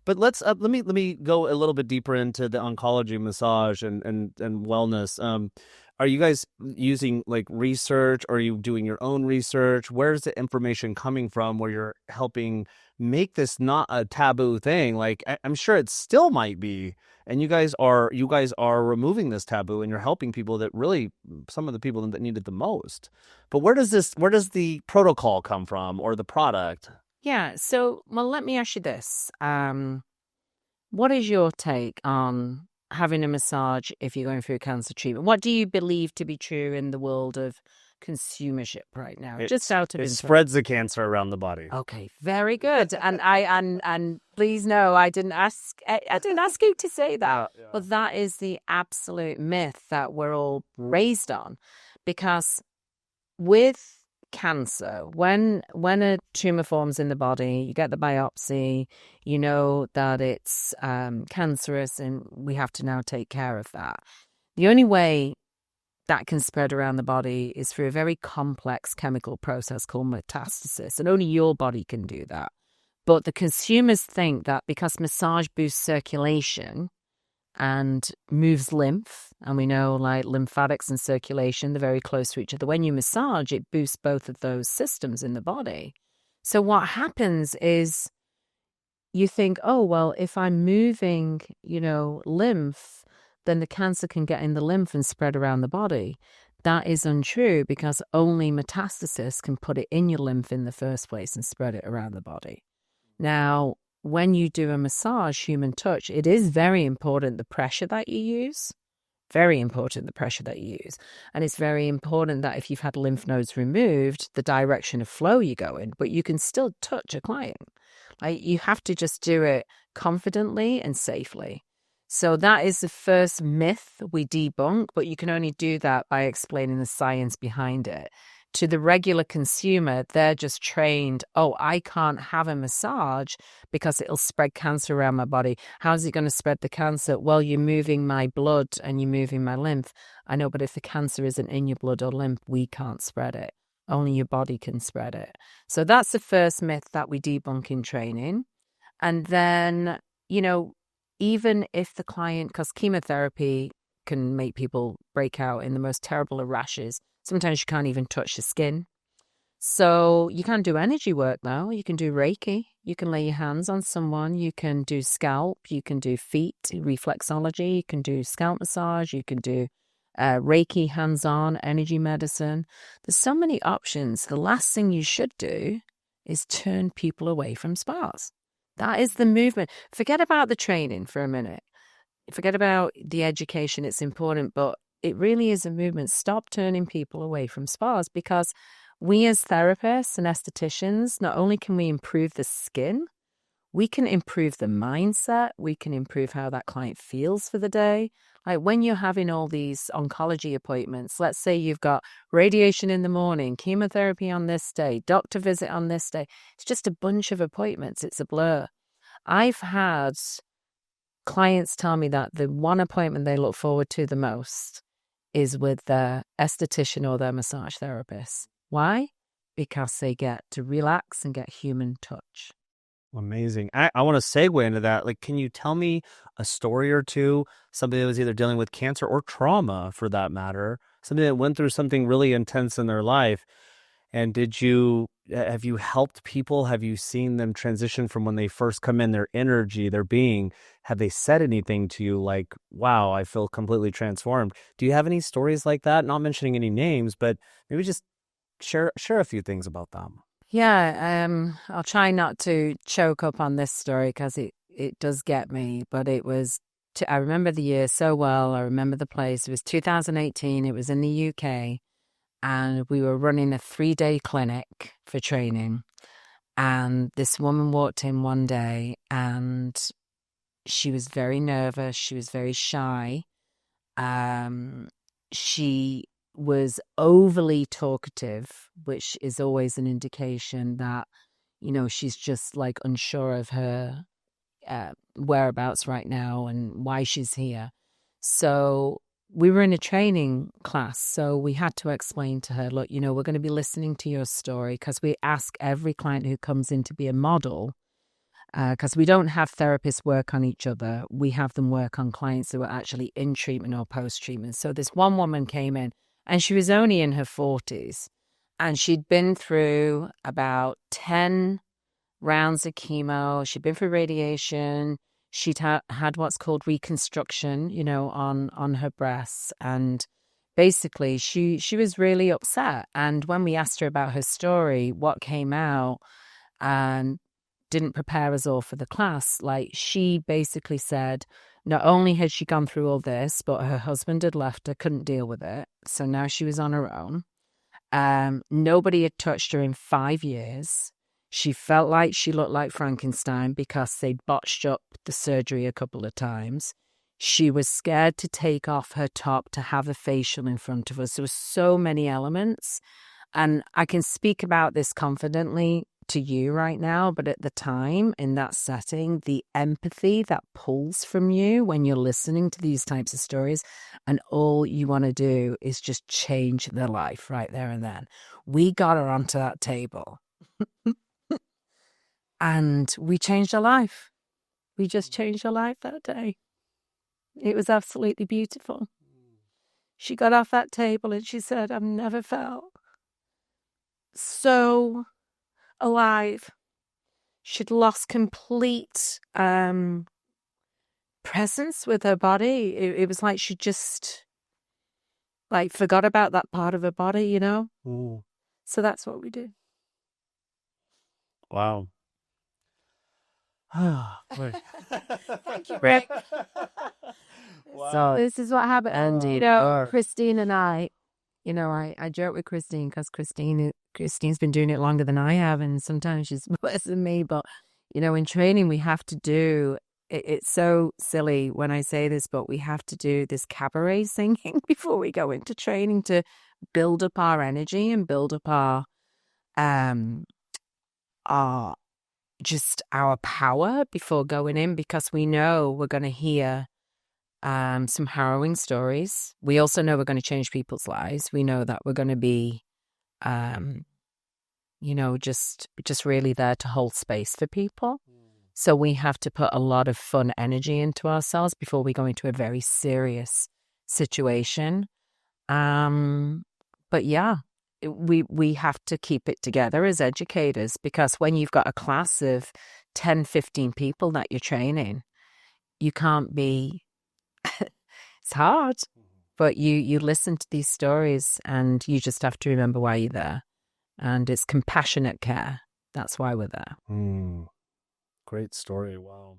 But let me go a little bit deeper into the oncology massage and wellness. Are you guys using like research? Or are you doing your own research? Where's the information coming from where you're helping make this not a taboo thing? Like I'm sure it still might be, and you guys are removing this taboo, and you're helping people that really, some of the people that need it the most. But where does the protocol come from, or the product? Yeah. So, well, let me ask you this. What is your take on having a massage if you're going through cancer treatment? What do you believe to be true in the world of consumership right now? Just out of It interest. spreads the cancer around the body. Okay, very good. And please know I didn't ask you to say that. Yeah, yeah. But that is the absolute myth that we're all raised on. Because with cancer, when a tumor forms in the body, you get the biopsy, you know that it's cancerous, and we have to now take care of that. The only way that can spread around the body is through a very complex chemical process called metastasis, and only your body can do that. But the consumers think that because massage boosts circulation and moves lymph, and we know like lymphatics and circulation, they're very close to each other. When you massage, it boosts both of those systems in the body. So what happens is you think, oh, well, if I'm moving, lymph, then the cancer can get in the lymph and spread around the body. That is untrue, because only metastasis can put it in your lymph in the first place and spread it around the body. Now, when you do a massage, human touch, it is very important the pressure that you use. Very important the pressure that you use. And it's very important that if you've had lymph nodes removed, the direction of flow you go in, but you can still touch a client. Like, you have to just do it confidently and safely. So that is the first myth we debunk, but you can only do that by explaining the science behind it. To the regular consumer, they're just trained, oh, I can't have a massage because it'll spread cancer around my body. How's it going to spread the cancer? Well, you're moving my blood and you're moving my lymph. I know, but if the cancer isn't in your blood or lymph, we can't spread it. Only your body can spread it. So that's the first myth that we debunk in training. And then, even if the client, because chemotherapy can make people break out in the most terrible of rashes. Sometimes you can't even touch the skin. So you can do energy work now. You can do Reiki. You can lay your hands on someone. You can do scalp. You can do feet, reflexology. You can do scalp massage. You can do Reiki, hands-on, energy medicine. There's so many options. The last thing you should do is turn people away from spas. That is the movement. Forget about the training for a minute. Forget about the education. It's important, but it really is a movement. Stop turning people away from spas, because we as therapists and estheticians, not only can we improve the skin, we can improve the mindset. We can improve how that client feels for the day. Like when you're having all these oncology appointments, let's say you've got radiation in the morning, chemotherapy on this day, doctor visit on this day. It's just a bunch of appointments. It's a blur. I've had clients tell me that the one appointment they look forward to the most is with their esthetician or their massage therapist. Why? Because they get to relax and get human touch. Amazing. I want to segue into that. Like, can you tell me a story or two? Somebody that was either dealing with cancer or trauma, for that matter, somebody that went through something really intense in their life. And have you helped people? Have you seen them transition from when they first come in, their energy, their being? Have they said anything to you like, wow, I feel completely transformed? Do you have any stories like that? Not mentioning any names, but maybe just share a few things about them. Yeah, I'll try not to choke up on this story because it does get me, but I remember the year so well. I remember the place. It was 2018. It was in the UK, and we were running a 3-day clinic for training. And this woman walked in one day, and she was very nervous. She was very shy. She was overly talkative, which is always an indication that, she's just like unsure of her whereabouts right now and why she's here. So we were in a training class, so we had to explain to her, look, we're going to be listening to your story, because we ask every client who comes in to be a model. because we don't have therapists work on each other. We have them work on clients who are actually in treatment or post-treatment. So this one woman came in and she was only in her 40s and she'd been through about 10 rounds of chemo. She'd been through radiation. She'd had what's called reconstruction, on her breasts. And basically she was really upset. And when we asked her about her story, what came out, and didn't prepare us all for the class. Like, she basically said, not only had she gone through all this, but her husband had left her, couldn't deal with it. So now she was on her own. Nobody had touched her in 5 years. She felt like she looked like Frankenstein because they'd botched up the surgery a couple of times. She was scared to take off her top to have a facial in front of us. There were so many elements. And I can speak about this confidently to you right now, but at the time, in that setting, the empathy that pulls from you when you're listening to these types of stories, and all you want to do is just change their life right there and then. We got her onto that table and we changed her life. We just changed her life that day. It was absolutely beautiful. She got off that table and she said, I've never felt so alive. She'd lost complete presence with her body. It was like she just forgot about that part of her body, Ooh. So that's what we do. Wow. Thank you, Rick. Wow. So this is what happened. And, Christine and I joke with Christine because Christine's been doing it longer than I have, and sometimes she's worse than me. But, in training, we have to do, it's so silly when I say this, but we have to do this cabaret singing before we go into training to build up our energy and build up our just our power before going in, because we know we're going to hear some harrowing stories. We also know we're going to change people's lives. We know that we're going to be, just really there to hold space for people. So we have to put a lot of fun energy into ourselves before we go into a very serious situation. But yeah, we have to keep it together as educators, because when you've got a class of 10, 15 people that you're training, you can't be, it's hard, but you listen to these stories and you just have to remember why you're there. And it's compassionate care. That's why we're there. Great story. Wow.